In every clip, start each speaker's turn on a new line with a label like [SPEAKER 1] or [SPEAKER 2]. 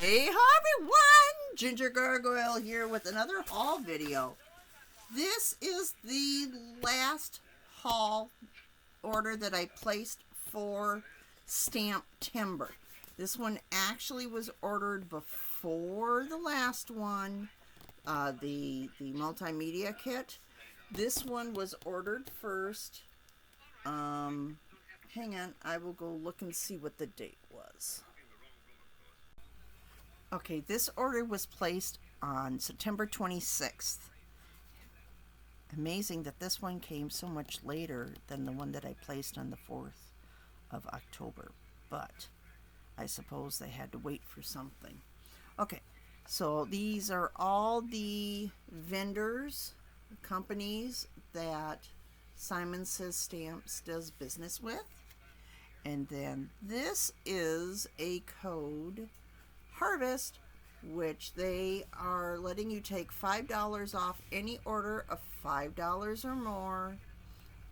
[SPEAKER 1] Hey everyone, Ginger Gargoyle here with another haul video. This is the last haul order that I placed for Stamptember. This one actually was ordered before the last one, the multimedia kit. This one was ordered first. Hang on, I will go look and see what the date was. Okay, this order was placed on September 26th. Amazing that this one came so much later than the one that I placed on the 4th of October, but I suppose they had to wait for something. Okay, so these are all the vendors, companies that Simon Says Stamps does business with. And then this is a code Harvest, which they are letting you take $5 off any order of $5 or more.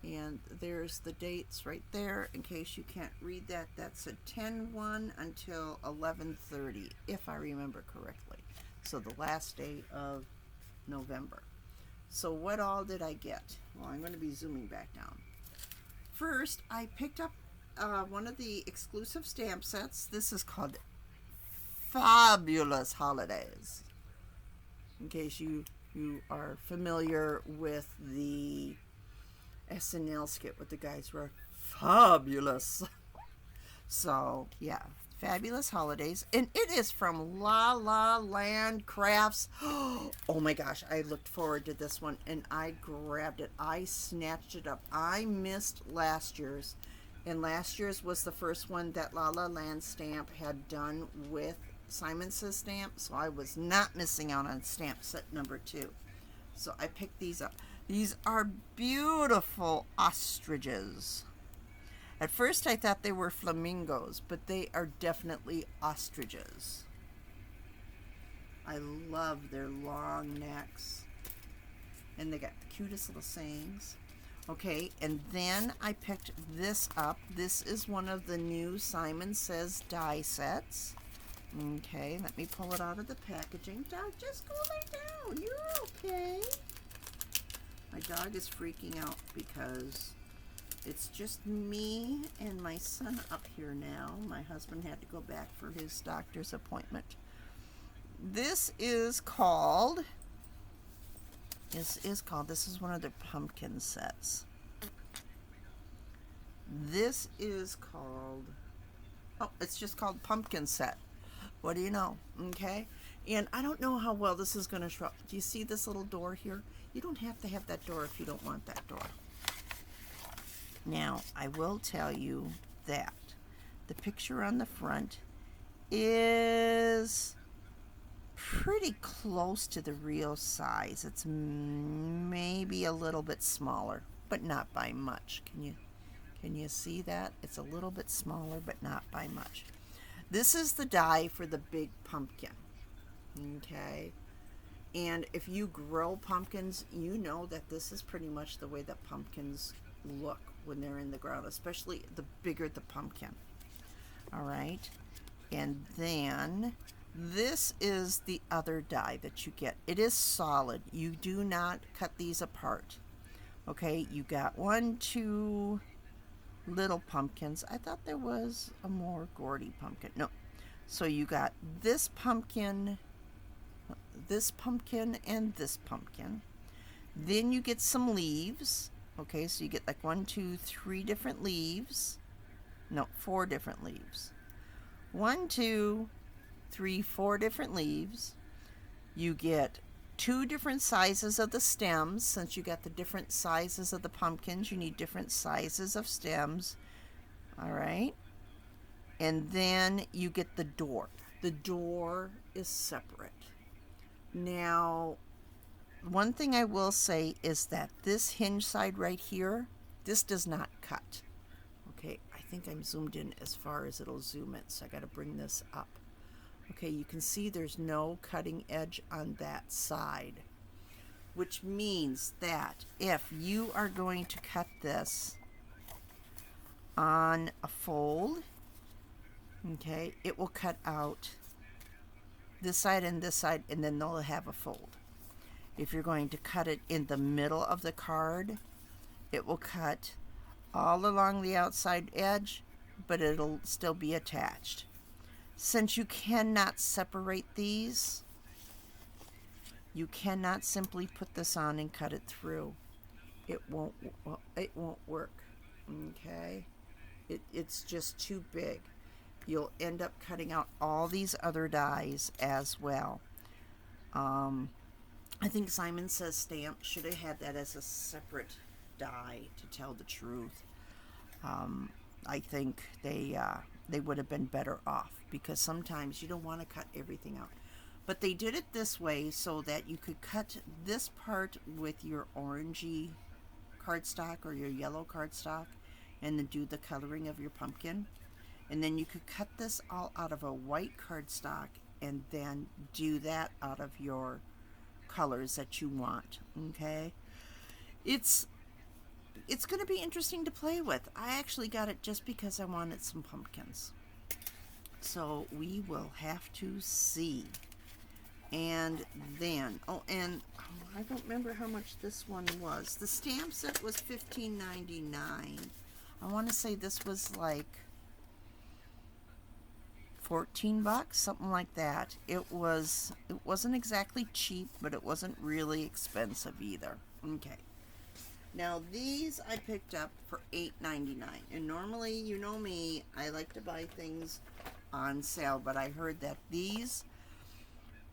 [SPEAKER 1] And there's the dates right there in case you can't read that. That's a 10/1 until 11/30, if I remember correctly. So the last day of November. So what all did I get? Well, I'm going to be zooming back down. First, I picked up one of the exclusive stamp sets. This is called Fabulous Holidays. In case you are familiar with the SNL skit with the guys who are fabulous. So yeah, Fabulous Holidays, and it is from La La Land Crafts. Oh my gosh, I looked forward to this one and I grabbed it. I snatched it up. I missed last year's, and last year's was the first one that La La Land Stamp had done with Simon Says Stamp, so I was not missing out on stamp set number 2. So I picked these up. These are beautiful ostriches. At first I thought they were flamingos, but they are definitely ostriches. I love their long necks. And they got the cutest little sayings. Okay, and then I picked this up. This is one of the new Simon Says die sets. Okay, let me pull it out of the packaging. Dog, just go lay down. You're okay. My dog is freaking out because it's just me and my son up here now. My husband had to go back for his doctor's appointment. This is one of the pumpkin sets. This is called, oh, it's just called Pumpkin Set. What do you know? Okay, and I don't know how well this is going to show up. Do you see this little door here? You don't have to have that door if you don't want that door. Now, I will tell you that the picture on the front is pretty close to the real size. It's maybe a little bit smaller, but not by much. Can you see that? It's a little bit smaller, but not by much. This is the die for the big pumpkin. Okay, and if you grow pumpkins, you know that this is pretty much the way that pumpkins look when they're in the ground, especially the bigger the pumpkin. All right, and then this is the other die that you get. It is solid. You do not cut these apart. Okay, you got 1, 2 little pumpkins. I thought there was a more Gordy pumpkin. No. So you got this pumpkin, and this pumpkin. Then you get some leaves. Okay, so you get like 1, 2, 3 different leaves. No, 4 different leaves. 1, 2, 3, 4 different leaves. You get 2 different sizes of the stems. Since you got the different sizes of the pumpkins, you need different sizes of stems. All right, and then you get the door. The door is separate. Now, one thing I will say is that this hinge side right here, this does not cut. Okay, I think I'm zoomed in as far as it'll zoom in, so I got to bring this up. Okay, you can see there's no cutting edge on that side, which means that if you are going to cut this on a fold, okay, it will cut out this side and this side, and then they'll have a fold. If you're going to cut it in the middle of the card, it will cut all along the outside edge, but it'll still be attached. Since you cannot separate these, you cannot simply put this on and cut it through. It won't work. Okay? It's just too big. You'll end up cutting out all these other dies as well. I think Simon Says Stamp should have had that as a separate die, to tell the truth. I think they would have been better off, because sometimes you don't want to cut everything out. But they did it this way so that you could cut this part with your orangey cardstock or your yellow cardstock and then do the coloring of your pumpkin. And then you could cut this all out of a white cardstock and then do that out of your colors that you want. Okay? It's going to be interesting to play with. I actually got it just because I wanted some pumpkins. So we will have to see. And then, I don't remember how much this one was. The stamp set was $15.99. I want to say this was like $14, something like that. It wasn't exactly cheap, but it wasn't really expensive either. Okay. Now these I picked up for $8.99, and normally, you know me, I like to buy things on sale, but I heard that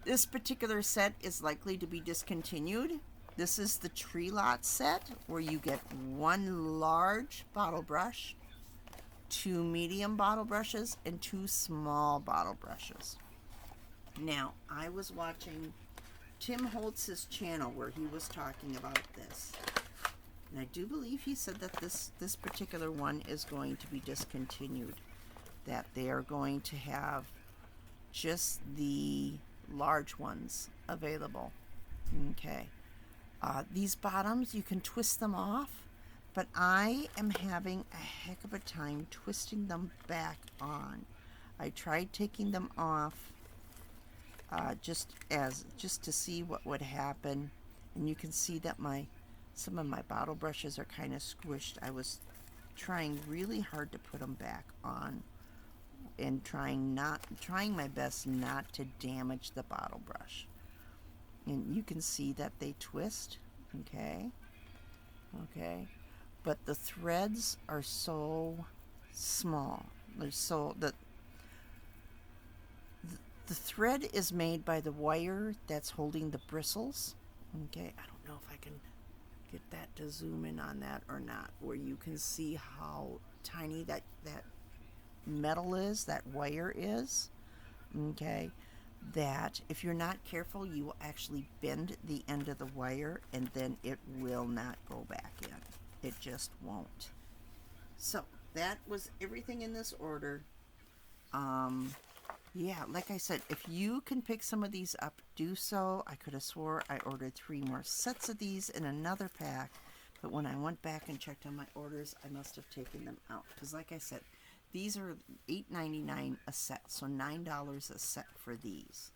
[SPEAKER 1] this particular set is likely to be discontinued. This is the Tree Lot set, where you get one large bottle brush, 2 medium bottle brushes, and 2 small bottle brushes. Now, I was watching Tim Holtz's channel where he was talking about this. And I do believe he said that this particular one is going to be discontinued. That they are going to have just the large ones available. Okay. These bottoms, you can twist them off, but I am having a heck of a time twisting them back on. I tried taking them off just to see what would happen, and you can see that some of my bottle brushes are kind of squished. I was trying really hard to put them back on, and trying my best not to damage the bottle brush. And you can see that they twist. Okay, but the threads are so small. They're so the thread is made by the wire that's holding the bristles. Okay, I don't know if I can get that to zoom in on that or not, where you can see how tiny that metal is, that wire is. Okay, that if you're not careful, you will actually bend the end of the wire, and then it will not go back in. It just won't. So that was everything in this order. Yeah, like I said, if you can pick some of these up, do so. I could have swore I ordered 3 more sets of these in another pack, but when I went back and checked on my orders, I must have taken them out, because like I said, these are $8.99 a set, so $9 a set for these.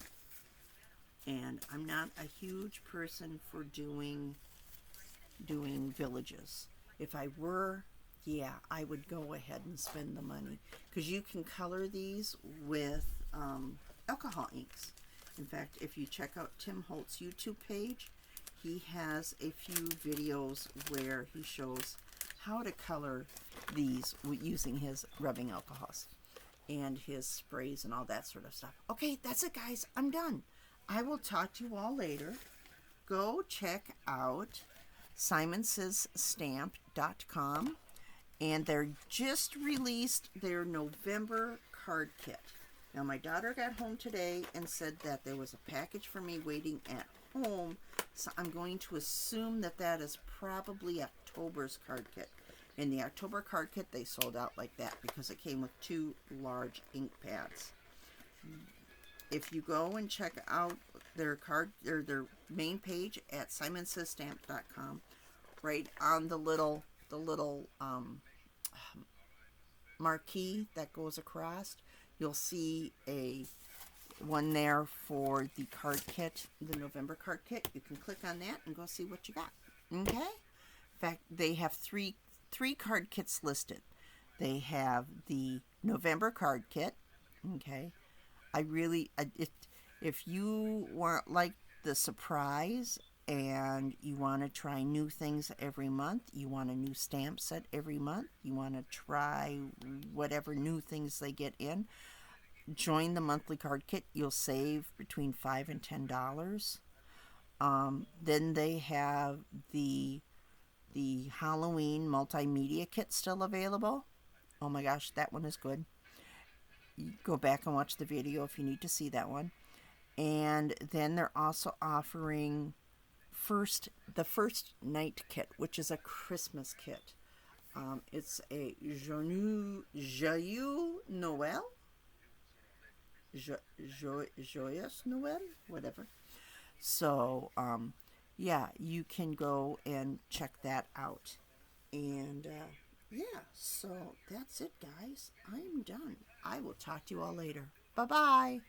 [SPEAKER 1] And I'm not a huge person for doing villages. If I were, yeah, I would go ahead and spend the money, because you can color these with alcohol inks. In fact, if you check out Tim Holtz' YouTube page, he has a few videos where he shows how to color these using his rubbing alcohols and his sprays and all that sort of stuff. Okay, that's it, guys. I'm done. I will talk to you all later. Go check out simonsaysstamp.com, and they're just released their November card kit. Now, my daughter got home today and said that there was a package for me waiting at home, so I'm going to assume that that is probably October's card kit. In the October card kit, they sold out like that because it came with 2 large ink pads. If you go and check out their main page at simonsaysstamp.com, right on the little marquee that goes across, you'll see a one there for the card kit, the November card kit. You can click on that and go see what you got. Okay? In fact, they have three card kits listed. They have the November card kit. Okay? If you want like the surprise and you want to try new things every month, you want a new stamp set every month, you want to try whatever new things they get in, join the monthly card kit. You'll save between $5 and $10. Then they have the Halloween multimedia kit still available. Oh my gosh, that one is good. You go back and watch the video if you need to see that one. And then they're also offering the first night kit, which is a Christmas kit. It's a Joyeux Noël, Joyous Noël, whatever. So, yeah, you can go and check that out. And yeah, so that's it, guys. I'm done. I will talk to you all later. Bye-bye.